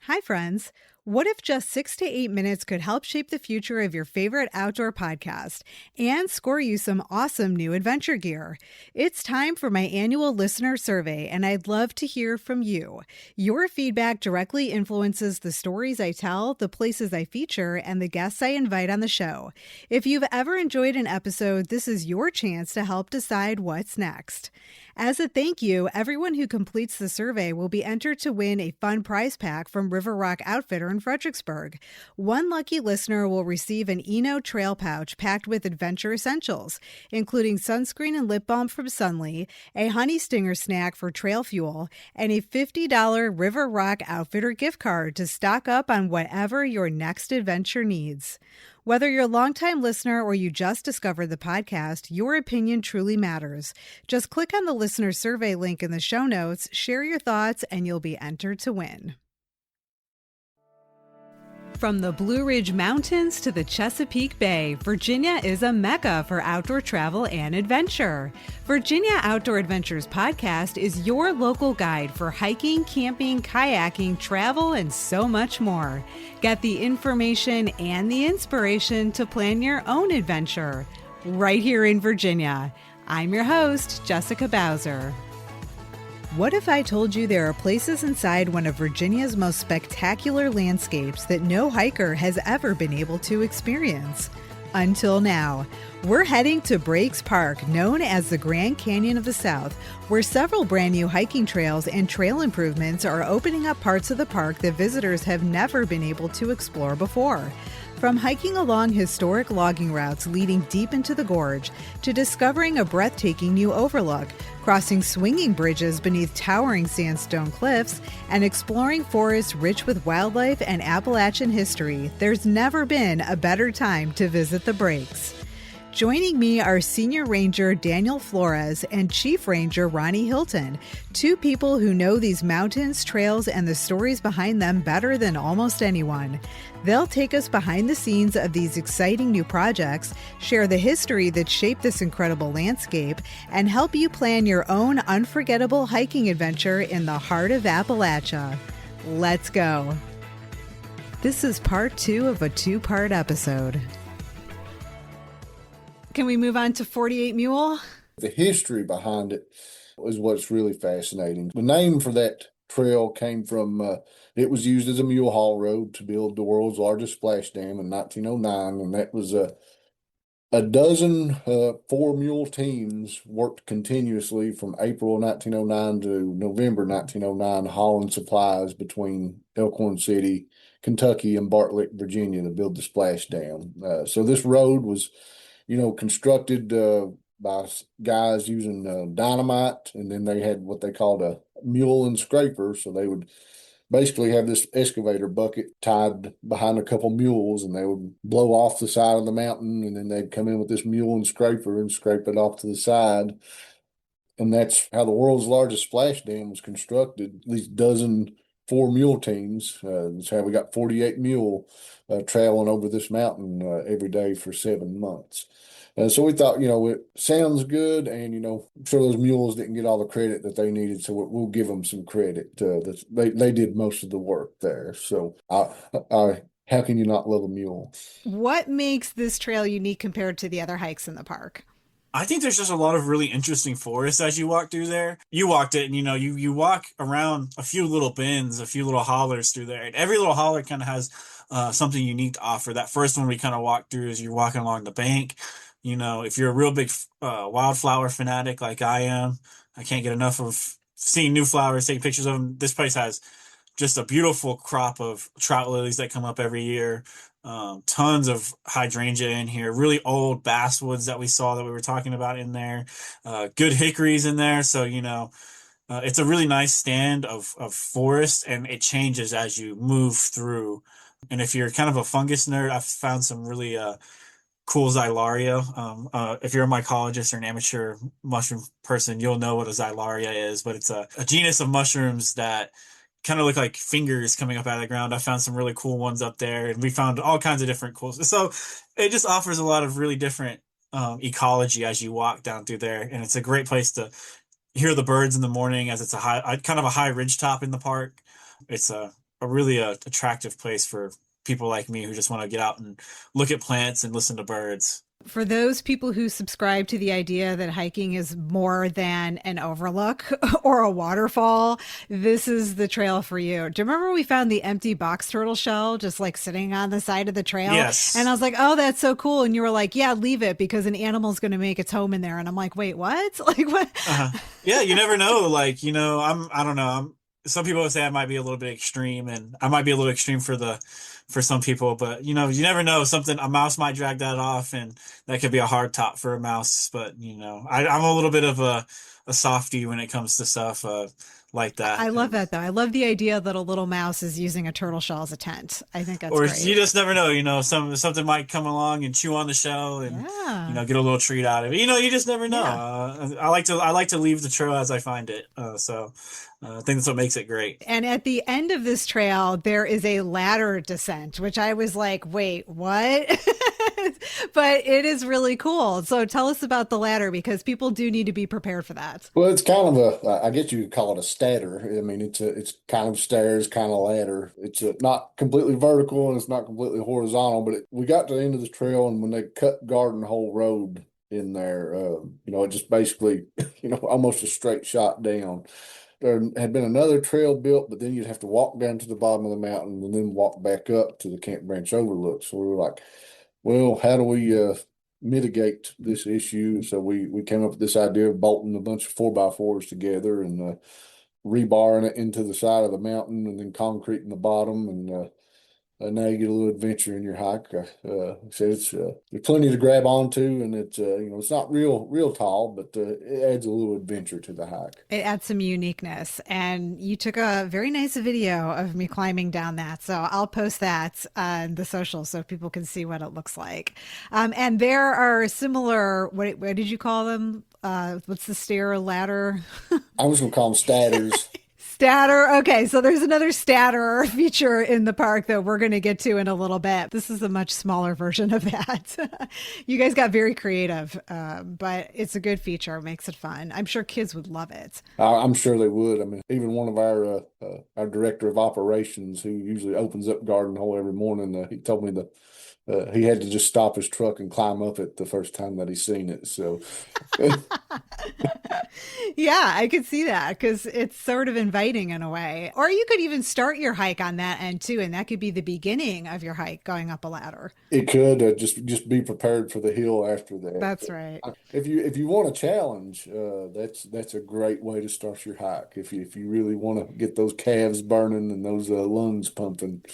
Hi, friends. What if just 6 to 8 minutes could help shape the future of your favorite outdoor podcast and score you some awesome new adventure gear? It's time for my annual listener survey, and I'd love to hear from you. Your feedback directly influences the stories I tell, the places I feature, and the guests I invite on the show. If you've ever enjoyed an episode, this is your chance to help decide what's next. As a thank you, everyone who completes the survey will be entered to win a fun prize pack from River Rock Outfitter in Fredericksburg. One lucky listener will receive an Eno trail pouch packed with adventure essentials, including sunscreen and lip balm from Sunly, a honey stinger snack for trail fuel, and a $50 River Rock Outfitter gift card to stock up on whatever your next adventure needs. Whether you're a longtime listener or you just discovered the podcast, your opinion truly matters. Just click on the listener survey link in the show notes, share your thoughts, and you'll be entered to win. From the Blue Ridge Mountains to the Chesapeake Bay, Virginia is a mecca for outdoor travel and adventure. Virginia Outdoor Adventures Podcast is your local guide for hiking, camping, kayaking, travel, and so much more. Get the information and the inspiration to plan your own adventure right here in Virginia. I'm your host, Jessica Bowser. What if I told you there are places inside one of Virginia's most spectacular landscapes that no hiker has ever been able to experience? Until now. We're heading to Breaks Park, known as the Grand Canyon of the South, where several brand new hiking trails and trail improvements are opening up parts of the park that visitors have never been able to explore before. From hiking along historic logging routes leading deep into the gorge to discovering a breathtaking new overlook, crossing swinging bridges beneath towering sandstone cliffs, and exploring forests rich with wildlife and Appalachian history, there's never been a better time to visit the Breaks. Joining me are Senior Ranger Daniel Flores and Chief Ranger Ronnie Hylton, two people who know these mountains, trails, and the stories behind them better than almost anyone. They'll take us behind the scenes of these exciting new projects, share the history that shaped this incredible landscape, and help you plan your own unforgettable hiking adventure in the heart of Appalachia. Let's go. This is part 2 of a 2-part episode. Can we move on to 48 Mule? The history behind it is what's really fascinating. The name for that trail came from, it was used as a mule haul road to build the world's largest splash dam in 1909, and that was a dozen 4-mule teams worked continuously from April 1909 to November 1909, hauling supplies between Elkhorn City, Kentucky, and Bartlett, Virginia to build the splash dam. So this road was constructed by guys using dynamite, and then they had what they called a mule and scraper. So they would basically have this excavator bucket tied behind a couple mules, and they would blow off the side of the mountain, and then they'd come in with this mule and scraper and scrape it off to the side. And that's how the world's largest splash dam was constructed. These dozen 4-mule teams. That's how we got 48 mule traveling over this mountain every day for 7 months. So we thought, it sounds good, and, I'm sure those mules didn't get all the credit that they needed, so we'll give them some credit. They did most of the work there. So how can you not love a mule? What makes this trail unique compared to the other hikes in the park? I think there's just a lot of really interesting forests as you walk through there. You walked it, and you walk around a few little bends, a few little hollers through there. And every little holler kind of has something unique to offer. That first one we kind of walked through is you're walking along the bank. If you're a real big wildflower fanatic like I am, I can't get enough of seeing new flowers, taking pictures of them. This place has just a beautiful crop of trout lilies that come up every year. Tons of hydrangea in here, really old basswoods that we saw that we were talking about in there, good hickories in there. So, it's a really nice stand of forest, and it changes as you move through. And if you're kind of a fungus nerd, I've found some really cool xylaria. If you're a mycologist or an amateur mushroom person, you'll know what a xylaria is, but it's a genus of mushrooms that kind of look like fingers coming up out of the ground. I found some really cool ones up there, and we found all kinds of different cool. So it just offers a lot of really different ecology as you walk down through there. And it's a great place to hear the birds in the morning, as it's kind of a high ridge top in the park. It's a really attractive place for people like me who just want to get out and look at plants and listen to birds. For those people who subscribe to the idea that hiking is more than an overlook or a waterfall, this is the trail for you. Do you remember we found the empty box turtle shell just like sitting on the side of the trail? Yes. And I was like, oh, that's so cool. And you were like, yeah, leave it because an animal's going to make its home in there. And I'm like, wait, what? Like what? Yeah, you never know. Like, I don't know. Some people would say I might be a little bit extreme, and I might be a little extreme for some people, but you never know. A mouse might drag that off, and that could be a hard top for a mouse. But I'm a little bit of a softie when it comes to stuff like that. I love that though. I love the idea that a little mouse is using a turtle shell as a tent. I think that's Or great. you just never know. Something might come along and chew on the shell, and get a little treat out of it. You just never know. Yeah. I like to leave the trail as I find it. So I think that's what makes it great. And at the end of this trail, there is a ladder descent, which I was like, wait, what? But it is really cool. So tell us about the ladder because people do need to be prepared for that. Well, it's kind of I guess you could call it a statter. I mean, it's kind of stairs, kind of ladder. It's not completely vertical and it's not completely horizontal, but we got to the end of the trail, and when they cut Garden Hole Road in there, it just basically, almost a straight shot down. There had been another trail built, but then you'd have to walk down to the bottom of the mountain and then walk back up to the Camp Branch overlook. So we were like, well, how do we mitigate this issue? So we came up with this idea of bolting a bunch of 4x4s together and rebarring it into the side of the mountain and then concrete in the bottom. And now you get a little adventure in your hike. So it's there's plenty to grab onto, and it's it's not real tall, but it adds a little adventure to the hike. It adds some uniqueness, and you took a very nice video of me climbing down that. So I'll post that on the social so people can see what it looks like. And there are similar. What did you call them? What's the stair ladder? I was gonna call them statters. Statter. Okay, so there's another statter feature in the park that we're going to get to in a little bit. This is a much smaller version of that. You guys got very creative, but it's a good feature. It makes it fun. I'm sure kids would love it. I'm sure they would. I mean, even one of our director of operations, who usually opens up Garden Hole every morning, he told me that he had to just stop his truck and climb up it the first time that he's seen it. So, yeah, I could see that because it's sort of inviting in a way. Or you could even start your hike on that end too, and that could be the beginning of your hike going up a ladder. It could just be prepared for the hill after that. That's right. If you want a challenge, that's a great way to start your hike. If you really want to get those calves burning and those lungs pumping,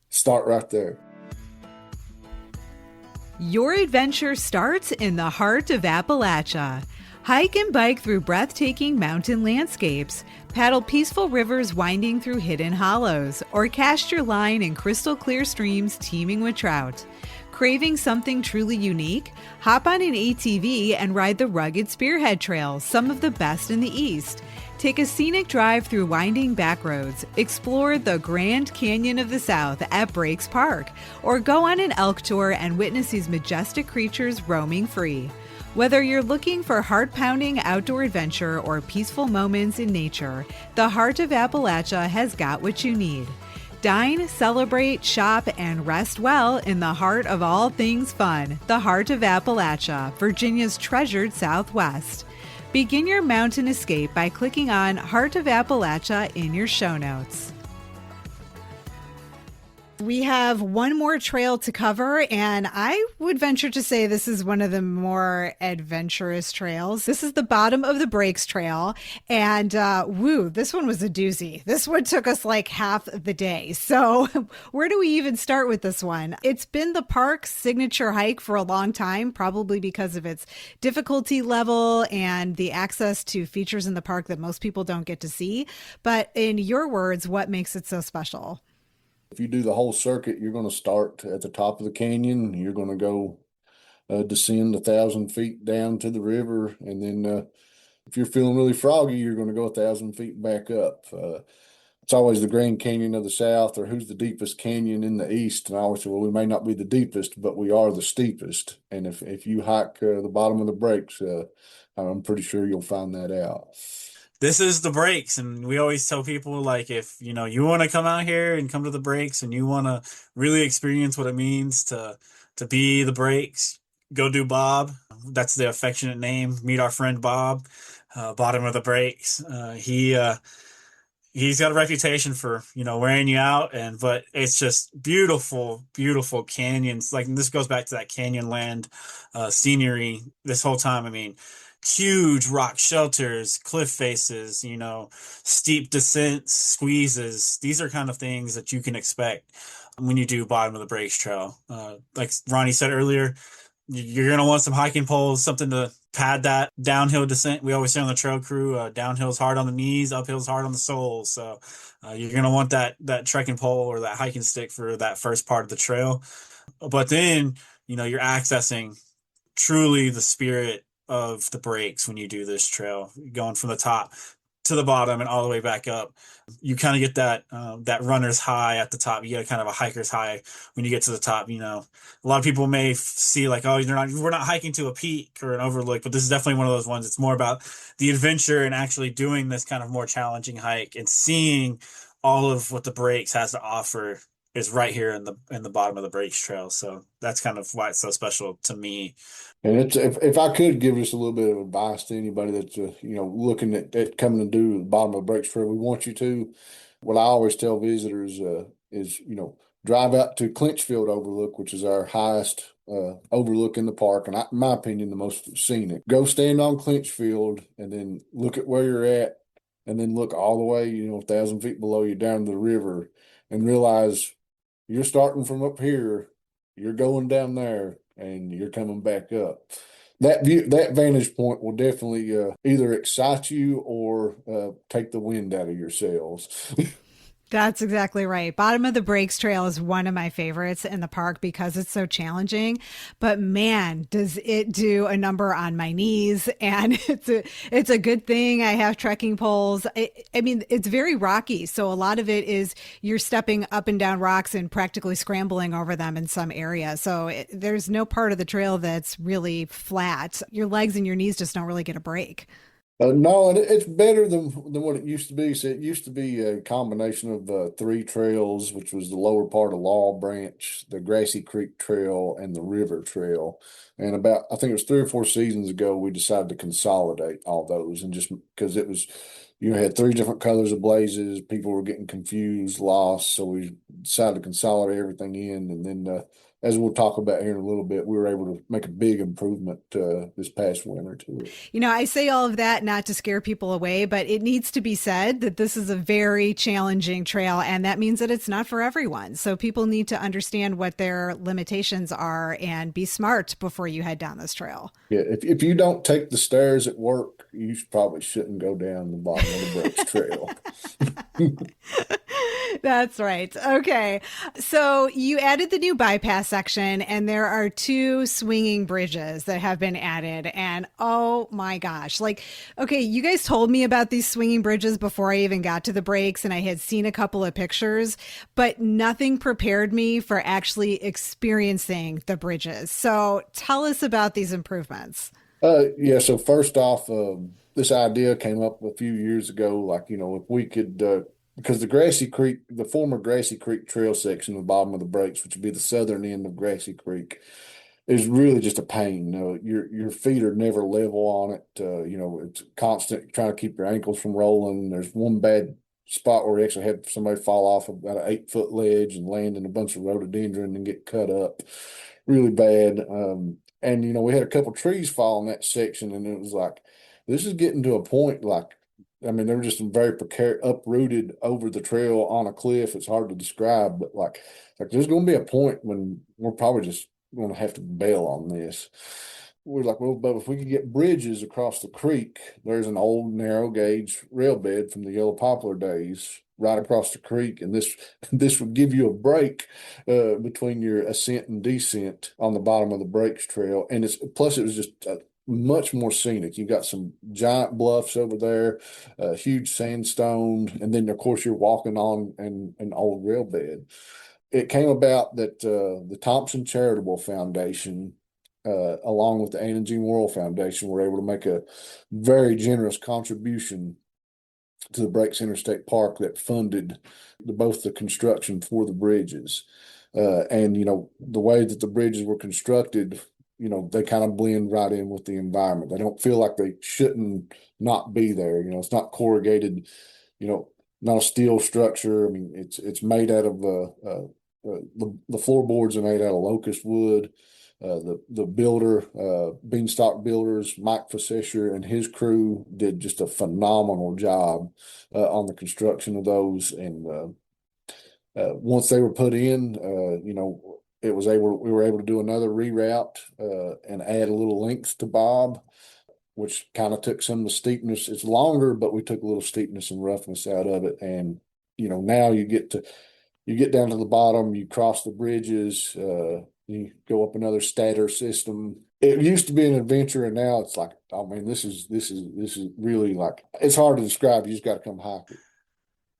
start right there. Your adventure starts in the heart of Appalachia. Hike and bike through breathtaking mountain landscapes, paddle peaceful rivers winding through hidden hollows, or cast your line in crystal clear streams teeming with trout. Craving something truly unique? Hop on an ATV and ride the rugged Spearhead Trails, some of the best in the East. Take a scenic drive through winding back roads, explore the Grand Canyon of the South at Breaks Park, or go on an elk tour and witness these majestic creatures roaming free. Whether you're looking for heart-pounding outdoor adventure or peaceful moments in nature, the Heart of Appalachia has got what you need. Dine, celebrate, shop, and rest well in the heart of all things fun, the Heart of Appalachia, Virginia's treasured Southwest. Begin your mountain escape by clicking on Heart of Appalachia in your show notes. We have one more trail to cover, and I would venture to say this is one of the more adventurous trails. This is the bottom of the Breaks Trail, and this one was a doozy. This one took us like half the day. So where do we even start with this one? It's been the park's signature hike for a long time, probably because of its difficulty level and the access to features in the park that most people don't get to see. But in your words, what makes it so special? If you do the whole circuit, you're going to start at the top of the canyon. You're going to go descend 1,000 feet down to the river. And then if you're feeling really froggy, you're going to go 1,000 feet back up. It's always the Grand Canyon of the South, or who's the deepest canyon in the East. And I always say, well, we may not be the deepest, but we are the steepest. And if you hike the bottom of the Breaks, I'm pretty sure you'll find that out. this is the breaks. And we always tell people, like, if you want to come out here and come to the breaks and you want to really experience what it means to be the breaks, go do Bob. That's the affectionate name. Meet our friend Bob, bottom of the breaks. He's got a reputation for wearing you out, but it's just beautiful, beautiful canyons. Like, and this goes back to that canyon land scenery this whole time. I mean, huge rock shelters, cliff faces, steep descents, squeezes. These are kind of things that you can expect when you do bottom of the breaks trail. Like Ronnie said earlier, you're going to want some hiking poles, something to pad that downhill descent. We always say on the trail crew, downhill's hard on the knees, uphill's hard on the soles. So you're going to want that trekking pole or that hiking stick for that first part of the trail. But then, you're accessing truly the spirit of the breaks when you do this trail, going from the top to the bottom and all the way back up. You kind of get that runner's high at the top. You get kind of a hiker's high when you get to the top. A lot of people may see like, oh, we're not hiking to a peak or an overlook, but this is definitely one of those ones. It's more about the adventure and actually doing this kind of more challenging hike and seeing all of what the breaks has to offer is right here in the bottom of the breaks trail. So that's kind of why it's so special to me. And it's if I could give just a little bit of advice to anybody that's looking at coming to do the bottom of the breaks trail, we want you to. What I always tell visitors is drive out to Clinchfield Overlook, which is our highest overlook in the park, and in my opinion, the most scenic. Go stand on Clinchfield and then look at where you're at, and then look all the way 1,000 feet below you down the river, and realize you're starting from up here, you're going down there, and you're coming back up. That vantage point will definitely either excite you or take the wind out of your sails. That's exactly right. Bottom of the Breaks Trail is one of my favorites in the park because it's so challenging. But man, does it do a number on my knees. And it's a good thing I have trekking poles. I mean, it's very rocky. So a lot of it is you're stepping up and down rocks and practically scrambling over them in some areas. So there's no part of the trail that's really flat. Your legs and your knees just don't really get a break. No, and it's better than what it used to be. So it used to be a combination of three trails, which was the lower part of Law Branch, the Grassy Creek Trail, and the River Trail. And I think it was 3 or 4 seasons ago, we decided to consolidate all those, and just because it was, had three different colors of blazes, people were getting confused, lost, so we decided to consolidate everything in, and then. As we'll talk about here in a little bit, we were able to make a big improvement this past winter to it. I say all of that not to scare people away, but it needs to be said that this is a very challenging trail, and that means that it's not for everyone. So people need to understand what their limitations are and be smart before you head down this trail. Yeah, if you don't take the stairs at work, you probably shouldn't go down the bottom of the Breaks Trail. That's right. Okay. So you added the new bypass section, and there are 2 swinging bridges that have been added. And oh my gosh, okay, you guys told me about these swinging bridges before I even got to the breaks, and I had seen a couple of pictures, but nothing prepared me for actually experiencing the bridges. So tell us about these improvements. Yeah, so first off, this idea came up a few years ago, like, if we could, because the former Grassy Creek Trail section, the bottom of the breaks, which would be the southern end of Grassy Creek, is really just a pain. Your feet are never level on it. It's constant trying to keep your ankles from rolling. There's one bad spot where we actually had somebody fall off about an 8-foot ledge and land in a bunch of rhododendron and get cut up really bad. And we had a couple trees fall in that section, and it was like, this is getting to a point like, I mean, they were just very precarious, uprooted over the trail on a cliff. It's hard to describe, but like there's going to be a point when we're probably just going to have to bail on this. We're like, well, but if we could get bridges across the creek, there's an old narrow gauge rail bed from the yellow poplar days right across the creek, and this would give you a break between your ascent and descent on the bottom of the breaks trail, and it was just much more scenic. You've got some giant bluffs over there, huge sandstone, and then of course you're walking on an old rail bed. It came about that the Thompson Charitable Foundation, along with the Anna Jean Worrell Foundation, were able to make a very generous contribution to the Breaks Interstate Park that funded both the construction for the bridges. And, the way that the bridges were constructed, they kind of blend right in with the environment. They don't feel like they shouldn't not be there. It's not corrugated, not a steel structure. I mean, it's made out of the floorboards are made out of locust wood. The builder, Beanstalk Builders, Mike Facesher and his crew did just a phenomenal job on the construction of those. And once they were put in, we were able to do another reroute and add a little length to Bob, which kind of took some of the steepness. It's longer, but we took a little steepness and roughness out of it. And now you get down to the bottom, you cross the bridges, you go up another stator system. It used to be an adventure, and now it's like, oh man, this is really like, it's hard to describe. You just got to come hike it.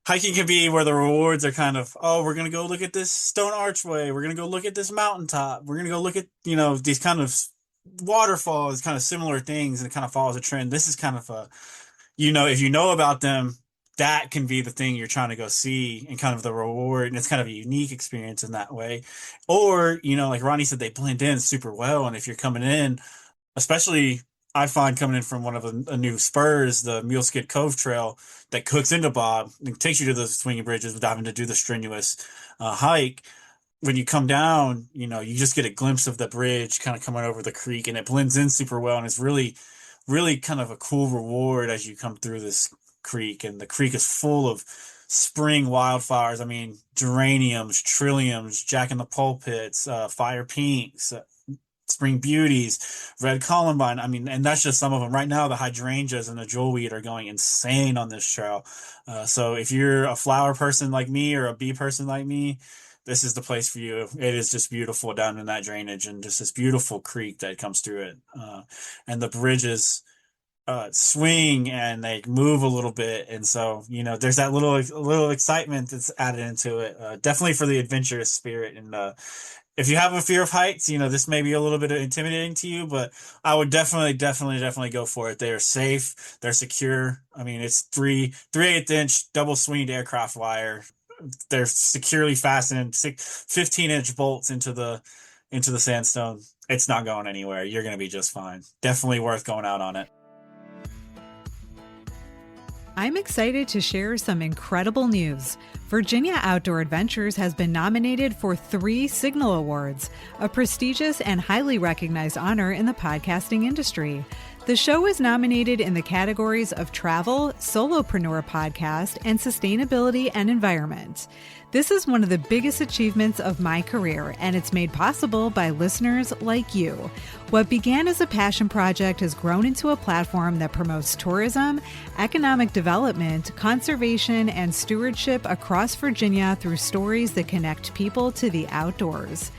Hiking can be where the rewards are kind of, oh, we're going to go look at this stone archway. We're going to go look at this mountaintop. We're going to go look at, these kind of waterfalls, kind of similar things, and it kind of follows a trend. This is kind of a, if you know about them, that can be the thing you're trying to go see and kind of the reward. And it's kind of a unique experience in that way. Or, like Ronnie said, they blend in super well. And if you're coming in, especially I find coming in from one of the new spurs, the Muleskid Cove Trail that hooks into Bob and takes you to the swinging bridges without having to do the strenuous hike. When you come down, you just get a glimpse of the bridge kind of coming over the creek, and it blends in super well. And it's really, really kind of a cool reward as you come through this creek. And the creek is full of spring wildflowers. I mean, geraniums, trilliums, jack in the pulpits, fire pinks, spring beauties, red columbine. I mean, and that's just some of them. Right now, the hydrangeas and the jewelweed are going insane on this trail. So if you're a flower person like me or a bee person like me, this is the place for you. It is just beautiful down in that drainage and just this beautiful creek that comes through it. And the bridges swing and they move a little bit. And so, there's that little excitement that's added into it. Definitely for the adventurous spirit. And if you have a fear of heights, this may be a little bit intimidating to you, but I would definitely go for it. They are safe. They're secure. I mean, it's 3/8-inch double swinged aircraft wire. They're securely fastened 15-inch bolts into the sandstone. It's not going anywhere. You're going to be just fine. Definitely worth going out on it. I'm excited to share some incredible news. Virginia Outdoor Adventures has been nominated for 3 Signal Awards, a prestigious and highly recognized honor in the podcasting industry. The show is nominated in the categories of travel, solopreneur podcast, and sustainability and environment. This is one of the biggest achievements of my career, and it's made possible by listeners like you. What began as a passion project has grown into a platform that promotes tourism, economic development, conservation, and stewardship across Virginia through stories that connect people to the outdoors.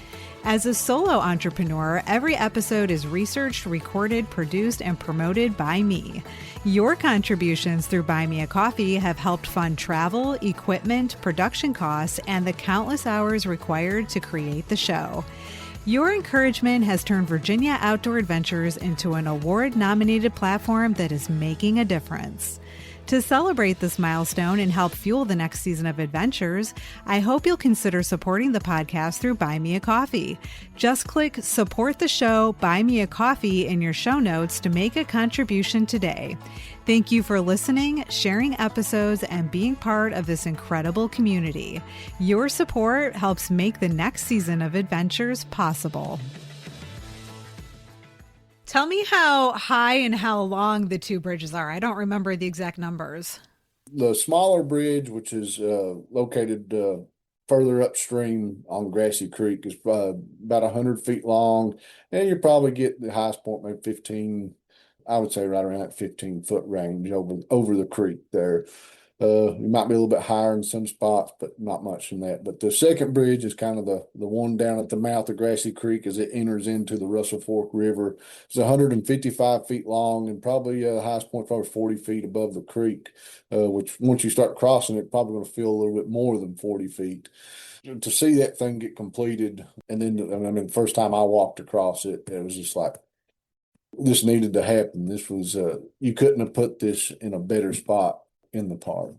As a solo entrepreneur, every episode is researched, recorded, produced, and promoted by me. Your contributions through Buy Me a Coffee have helped fund travel, equipment, production costs, and the countless hours required to create the show. Your encouragement has turned Virginia Outdoor Adventures into an award-nominated platform that is making a difference. To celebrate this milestone and help fuel the next season of adventures, I hope you'll consider supporting the podcast through Buy Me a Coffee. Just click Support the Show, Buy Me a Coffee in your show notes to make a contribution today. Thank you for listening, sharing episodes, and being part of this incredible community. Your support helps make the next season of adventures possible. Tell me how high and how long the 2 bridges are. I don't remember the exact numbers. The smaller bridge, which is located further upstream on Grassy Creek, is about 100 feet long, and you probably get the highest point maybe 15. I would say right around that 15-foot range over the creek there. You might be a little bit higher in some spots, but not much in that. But the second bridge is kind of the one down at the mouth of Grassy Creek as it enters into the Russell Fork River. It's 155 feet long and probably the highest point probably 40 feet above the creek, which once you start crossing it, probably going to feel a little bit more than 40 feet. To see that thing get completed, and then, the first time I walked across it, it was just like, this needed to happen. This was, you couldn't have put this in a better spot in the park.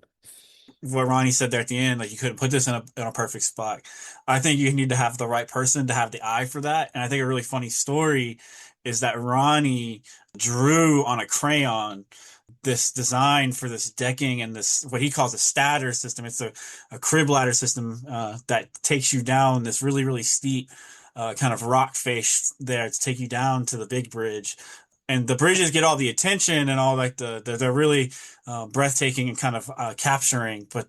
What Ronnie said there at the end, like you couldn't put this in a perfect spot. I think you need to have the right person to have the eye for that. And I think a really funny story is that Ronnie drew on a crayon this design for this decking and this what he calls a statter system. It's a crib ladder system that takes you down this really, really steep kind of rock face there to take you down to the big bridge. And the bridges get all the attention and all like they're really breathtaking and kind of capturing. But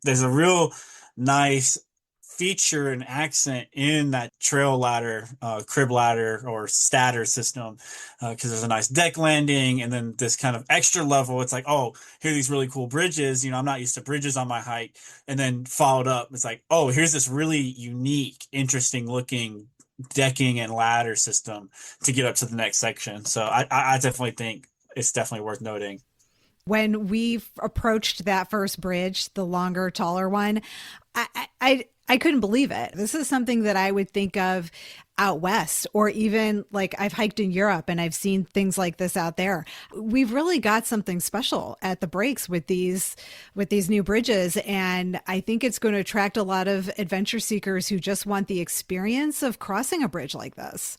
there's a real nice feature and accent in that trail ladder, crib ladder or statter system, because there's a nice deck landing and then this kind of extra level. It's like, oh, here are these really cool bridges. I'm not used to bridges on my hike. And then followed up, it's like, oh, here's this really unique, interesting looking decking and ladder system to get up to the next section. So I definitely think it's definitely worth noting. When we approached that first bridge, the longer, taller one, I couldn't believe it. This is something that I would think of out west, or even like I've hiked in Europe and I've seen things like this out there. We've really got something special at the breaks with these new bridges. And I think it's going to attract a lot of adventure seekers who just want the experience of crossing a bridge like this.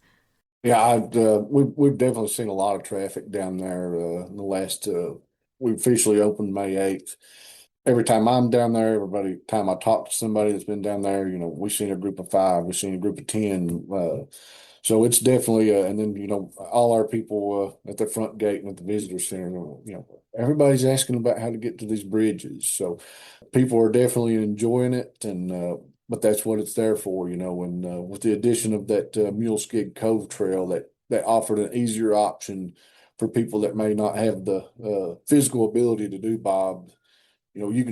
Yeah, we've definitely seen a lot of traffic down there in the last. We officially opened May 8th. Every time I'm down there, time I talk to somebody that's been down there, we've seen a group of 5, we've seen a group of 10. So it's definitely, and then, all our people at the front gate and at the visitor center, everybody's asking about how to get to these bridges. So people are definitely enjoying it. And, but that's what it's there for, and with the addition of that Mule Skid Cove Trail that offered an easier option for people that may not have the physical ability to do bob. We're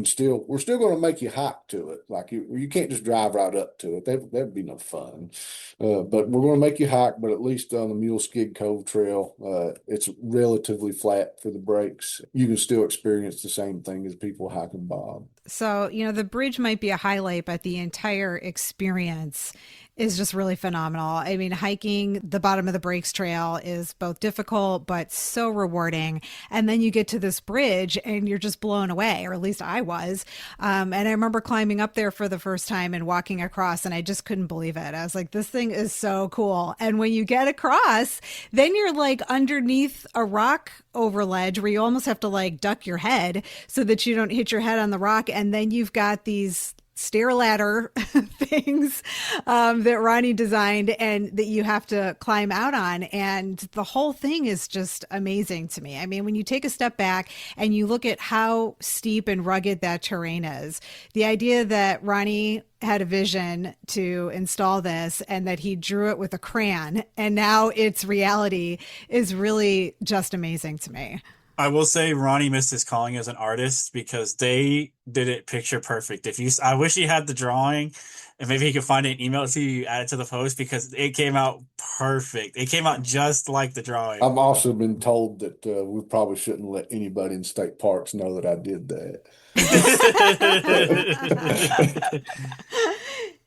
still going to make you hike to it. Like you can't just drive right up to it. That'd be no fun. But we're going to make you hike, but at least on the Mule Skid Cove Trail, it's relatively flat for the breaks. You can still experience the same thing as people hiking bob. So, the bridge might be a highlight, but the entire experience is just really phenomenal. I mean, hiking the bottom of the Breaks Trail is both difficult, but so rewarding. And then you get to this bridge and you're just blown away, or at least I was. And I remember climbing up there for the first time and walking across, and I just couldn't believe it. I was like, this thing is so cool. And when you get across, then you're like underneath a rock overledge where you almost have to like duck your head so that you don't hit your head on the rock. And then you've got these stair ladder things that Ronnie designed and that you have to climb out on. And the whole thing is just amazing to me. I mean, when you take a step back and you look at how steep and rugged that terrain is, the idea that Ronnie had a vision to install this and that he drew it with a crayon and now it's reality is really just amazing to me. I will say Ronnie missed his calling as an artist because they did it picture perfect. I wish he had the drawing and maybe he could find an email to you, add it to the post because it came out perfect. It came out just like the drawing. I've also been told that we probably shouldn't let anybody in state parks know that I did that.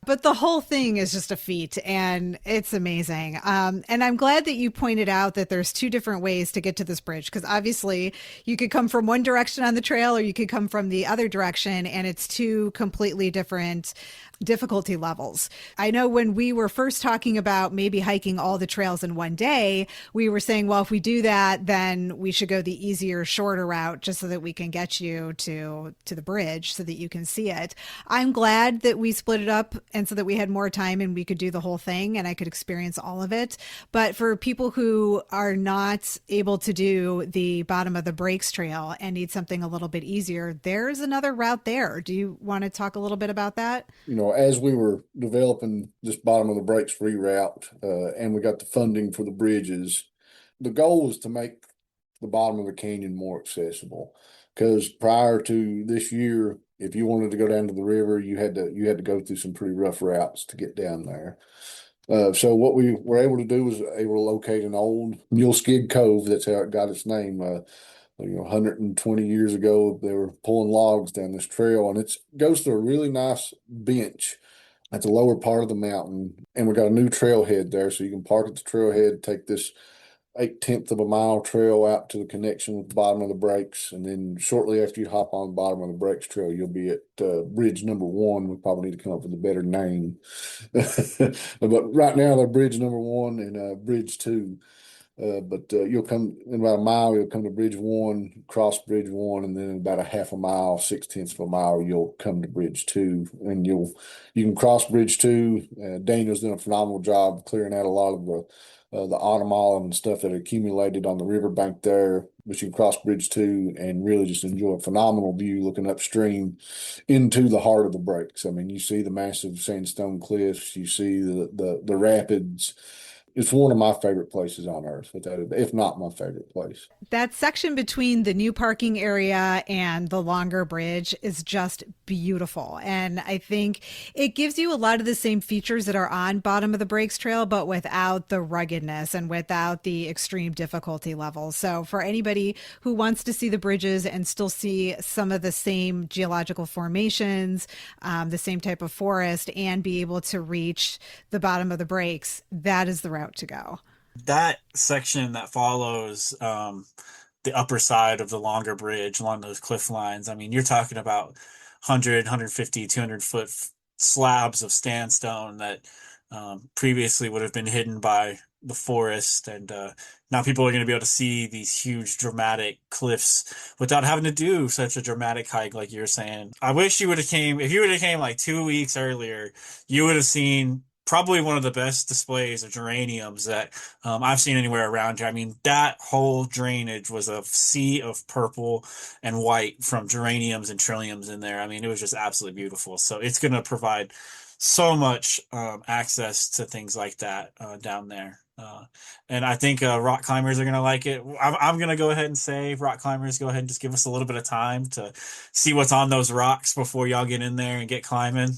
But the whole thing is just a feat and it's amazing. And I'm glad that you pointed out that there's 2 different ways to get to this bridge, because obviously you could come from one direction on the trail or you could come from the other direction, and it's 2 completely different difficulty levels. I know when we were first talking about maybe hiking all the trails in one day, we were saying, well, if we do that, then we should go the easier, shorter route just so that we can get you to the bridge so that you can see it. I'm glad that we split it up and so that we had more time and we could do the whole thing and I could experience all of it. But for people who are not able to do the bottom of the Breaks Trail and need something a little bit easier, there's another route there. Do you want to talk a little bit about that? As we were developing this bottom of the breaks reroute, and we got the funding for the bridges, the goal was to make the bottom of the canyon more accessible. Because prior to this year, if you wanted to go down to the river, you had to go through some pretty rough routes to get down there. So what we were able to do was able to locate an old Mule Skid Cove. That's how it got its name. 120 years ago, they were pulling logs down this trail, and it goes to a really nice bench at the lower part of the mountain. And we got a new trailhead there, so you can park at the trailhead, take this 8/10 of a mile trail out to the connection with the bottom of the breaks. And then shortly after you hop on the bottom of the breaks trail, you'll be at bridge number 1. We probably need to come up with a better name. But right now they're bridge number 1 and bridge 2. But you'll come in about a mile, you'll come to bridge 1, cross bridge 1, and then in about a half a mile, 6/10 of a mile, you'll come to bridge 2, and you can cross bridge 2. Daniel's done a phenomenal job clearing out a lot of the autumn and stuff that accumulated on the riverbank there. But you can cross bridge 2 and really just enjoy a phenomenal view looking upstream into the heart of the breaks. I mean, you see the massive sandstone cliffs, you see the rapids. It's one of my favorite places on earth, if not my favorite place. That section between the new parking area and the longer bridge is just beautiful. And I think it gives you a lot of the same features that are on bottom of the Breaks Trail, but without the ruggedness and without the extreme difficulty levels. So for anybody who wants to see the bridges and still see some of the same geological formations, the same type of forest, and be able to reach the bottom of the breaks, that is the route to go. That section that follows the upper side of the longer bridge along those cliff lines, I mean, you're talking about 100, 150, 200-foot slabs of sandstone that previously would have been hidden by the forest. And now people are going to be able to see these huge dramatic cliffs without having to do such a dramatic hike like you're saying. I wish you would have came, if you would have came like 2 weeks earlier, you would have seen probably one of the best displays of geraniums that I've seen anywhere around here. I mean, that whole drainage was a sea of purple and white from geraniums and trilliums in there. I mean, it was just absolutely beautiful. So it's going to provide so much access to things like that down there. And I think rock climbers are going to like it. I'm going to go ahead and say rock climbers, go ahead and just give us a little bit of time to see what's on those rocks before y'all get in there and get climbing.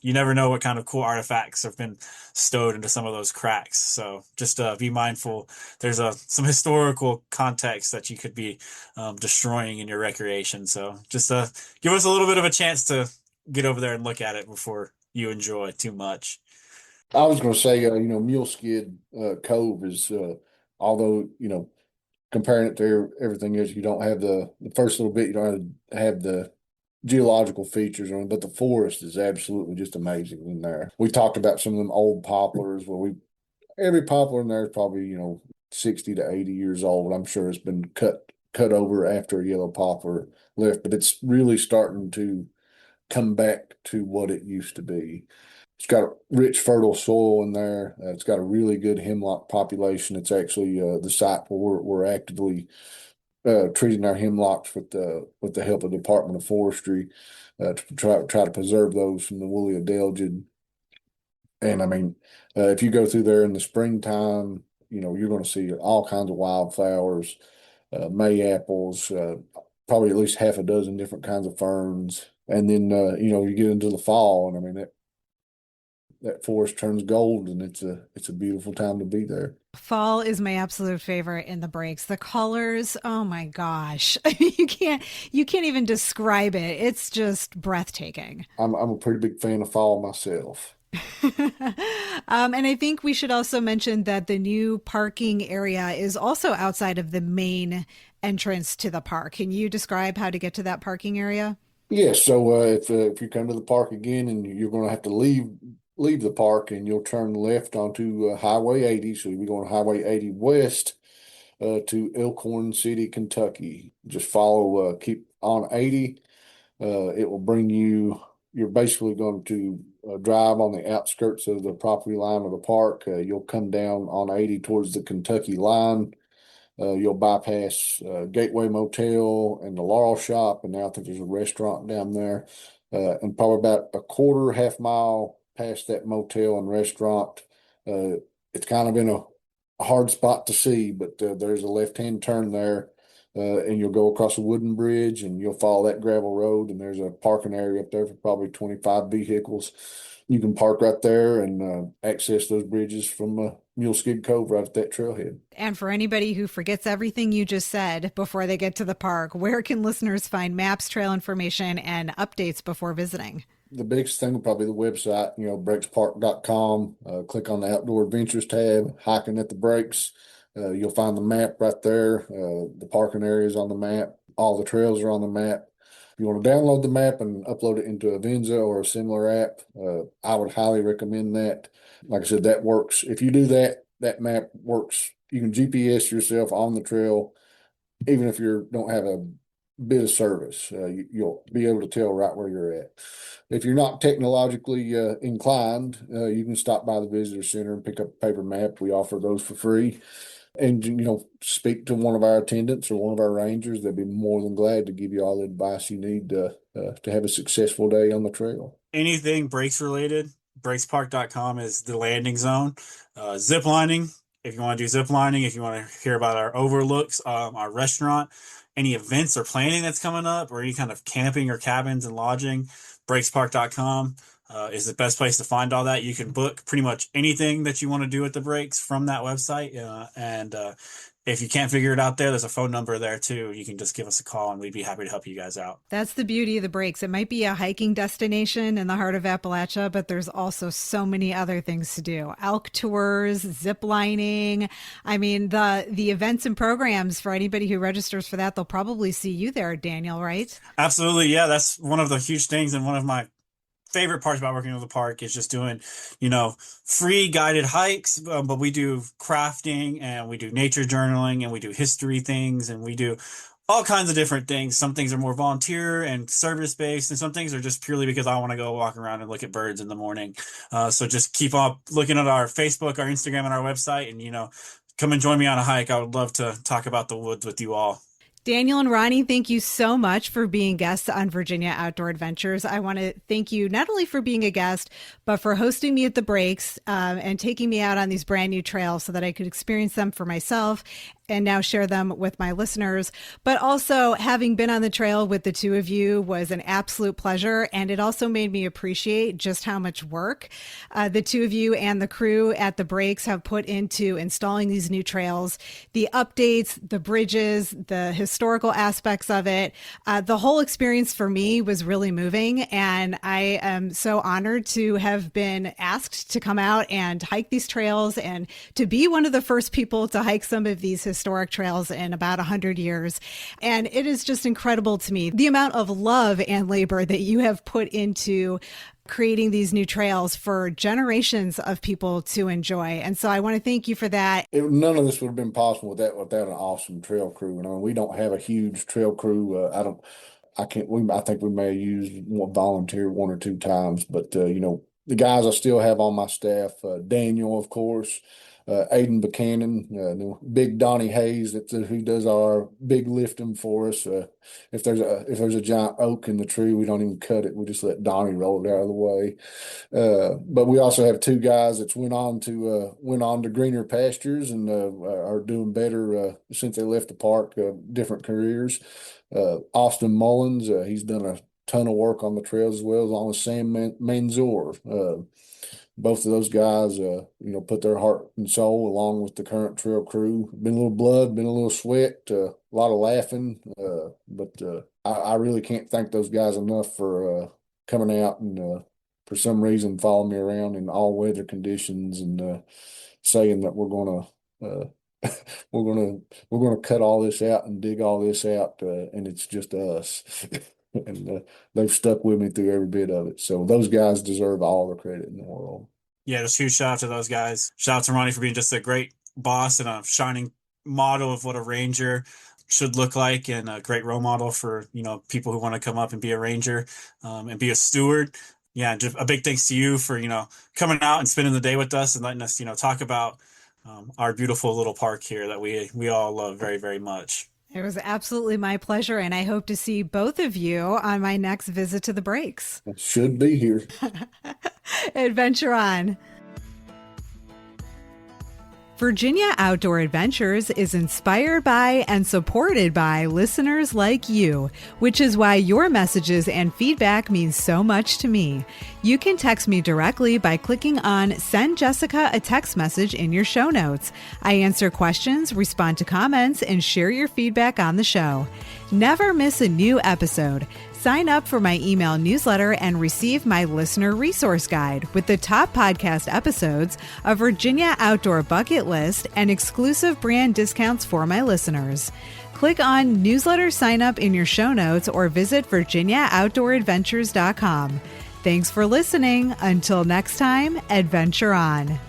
You never know what kind of cool artifacts have been stowed into some of those cracks. So just be mindful. There's some historical context that you could be destroying in your recreation. So just give us a little bit of a chance to get over there and look at it before you enjoy too much. I was going to say, Mule Skid Cove is, although, comparing it to everything else, you don't have the first little bit, you don't have the geological features on it, but the forest is absolutely just amazing in there. We talked about some of them old poplars where every poplar in there is probably, 60 to 80 years old. I'm sure it's been cut over after a yellow poplar left, but it's really starting to come back to what it used to be. It's got rich, fertile soil in there. It's got a really good hemlock population. It's actually the site where we're actively treating our hemlocks with the help of the Department of Forestry to try to preserve those from the woolly adelgid. And I mean, if you go through there in the springtime, you're going to see all kinds of wildflowers, May-apples, probably at least half a dozen different kinds of ferns. And then you get into the fall, and I mean that forest turns gold, and it's a beautiful time to be there. Fall is my absolute favorite in the breaks. The colors, oh my gosh. you can't even describe it. It's just breathtaking. I'm a pretty big fan of fall myself. And I think we should also mention that the new parking area is also outside of the main entrance to the park. Can you describe how to get to that parking area? Yes. So if you come to the park again, and you're going to have to leave the park, and you'll turn left onto Highway 80. So you'll be going Highway 80 west to Elkhorn City, Kentucky. Just keep on 80. It will bring you're basically going to drive on the outskirts of the property line of the park. You'll come down on 80 towards the Kentucky line. You'll bypass Gateway Motel and the Laurel Shop, and now I think there's a restaurant down there. And probably about half mile past that motel and restaurant, it's kind of in a hard spot to see, but there's a left-hand turn there, and you'll go across a wooden bridge, and you'll follow that gravel road, and there's a parking area up there for probably 25 vehicles. You can park right there and access those bridges from Mule Skid Cove right at that trailhead. And for anybody who forgets everything you just said before they get to the park, where can listeners find maps, trail information, and updates before visiting? The biggest thing will probably be the website, breakspark.com. Click on the Outdoor Adventures tab, hiking at the breaks. You'll find the map right there. The parking area is on the map. All the trails are on the map. If you want to download the map and upload it into Avenza or a similar app, I would highly recommend that. Like I said, that works. If you do that, that map works. You can GPS yourself on the trail, even if you don't have a bit of service. You'll be able to tell right where you're at. If you're not technologically inclined, you can stop by the visitor center and pick up a paper map. We offer those for free. And, speak to one of our attendants or one of our rangers. They'd be more than glad to give you all the advice you need to have a successful day on the trail. Anything brakes related, brakespark.com is the landing zone. Zip lining, if you want to do zip lining, if you want to hear about our overlooks, our restaurant, any events or planning that's coming up, or any kind of camping or cabins and lodging, brakespark.com is the best place to find all that. You can book pretty much anything that you want to do at the breaks from that website. And if you can't figure it out there's a phone number there too. You can just give us a call and we'd be happy to help you guys out. That's the beauty of the breaks. It might be a hiking destination in the heart of Appalachia, but there's also so many other things to do. Elk tours, zip lining. I mean, the events and programs for anybody who registers for that, they'll probably see you there, Daniel, right? Absolutely. Yeah, that's one of the huge things, and one of my favorite parts about working with the park is just doing, free guided hikes. But we do crafting, and we do nature journaling, and we do history things, and we do all kinds of different things. Some things are more volunteer and service based, and some things are just purely because I want to go walk around and look at birds in the morning. So just keep up looking at our Facebook, our Instagram, and our website, and, come and join me on a hike. I would love to talk about the woods with you all. Daniel and Ronnie, thank you so much for being guests on Virginia Outdoor Adventures. I want to thank you not only for being a guest, but for hosting me at the breaks and taking me out on these brand new trails so that I could experience them for myself and now share them with my listeners. But also, having been on the trail with the two of you was an absolute pleasure. And it also made me appreciate just how much work the two of you and the crew at the breaks have put into installing these new trails, the updates, the bridges, the historical aspects of it. The whole experience for me was really moving. And I am so honored to have been asked to come out and hike these trails and to be one of the first people to hike some of these historic trails in about 100 years. And it is just incredible to me, the amount of love and labor that you have put into creating these new trails for generations of people to enjoy. And so I want to thank you for that. None of this would have been possible without an awesome trail crew. We don't have a huge trail crew. I think we may have used one volunteer one or two times, but the guys I still have on my staff, Daniel, of course, Aiden Buchanan, Big Donnie Hayes, who does our big lifting for us. If there's a giant oak in the tree, we don't even cut it. We just let Donnie roll it out of the way. But we also have two guys that went on to greener pastures and are doing better since they left the park. Different careers. Austin Mullins, he's done a ton of work on the trails, as well as Sam Manzor. Both of those guys, put their heart and soul along with the current trail crew. Been a little blood, been a little sweat, a lot of laughing. But I really can't thank those guys enough for coming out and for some reason following me around in all weather conditions and saying that we're gonna cut all this out and dig all this out, and it's just us. And they've stuck with me through every bit of it. So those guys deserve all the credit in the world. Yeah, just huge shout out to those guys. Shout out to Ronnie for being just a great boss and a shining model of what a ranger should look like, and a great role model for, people who want to come up and be a ranger and be a steward. Yeah, just a big thanks to you for, coming out and spending the day with us and letting us, talk about our beautiful little park here that we all love very, very much. It was absolutely my pleasure, and I hope to see both of you on my next visit to the breaks. It should be here. Adventure on. Virginia Outdoor Adventures is inspired by and supported by listeners like you, which is why your messages and feedback mean so much to me. You can text me directly by clicking on Send Jessica a Text Message in your show notes. I answer questions, respond to comments, and share your feedback on the show. Never miss a new episode. Sign up for my email newsletter and receive my listener resource guide with the top podcast episodes, a Virginia outdoor bucket list, and exclusive brand discounts for my listeners. Click on newsletter sign up in your show notes or visit virginiaoutdooradventures.com. Thanks for listening. Until next time, adventure on.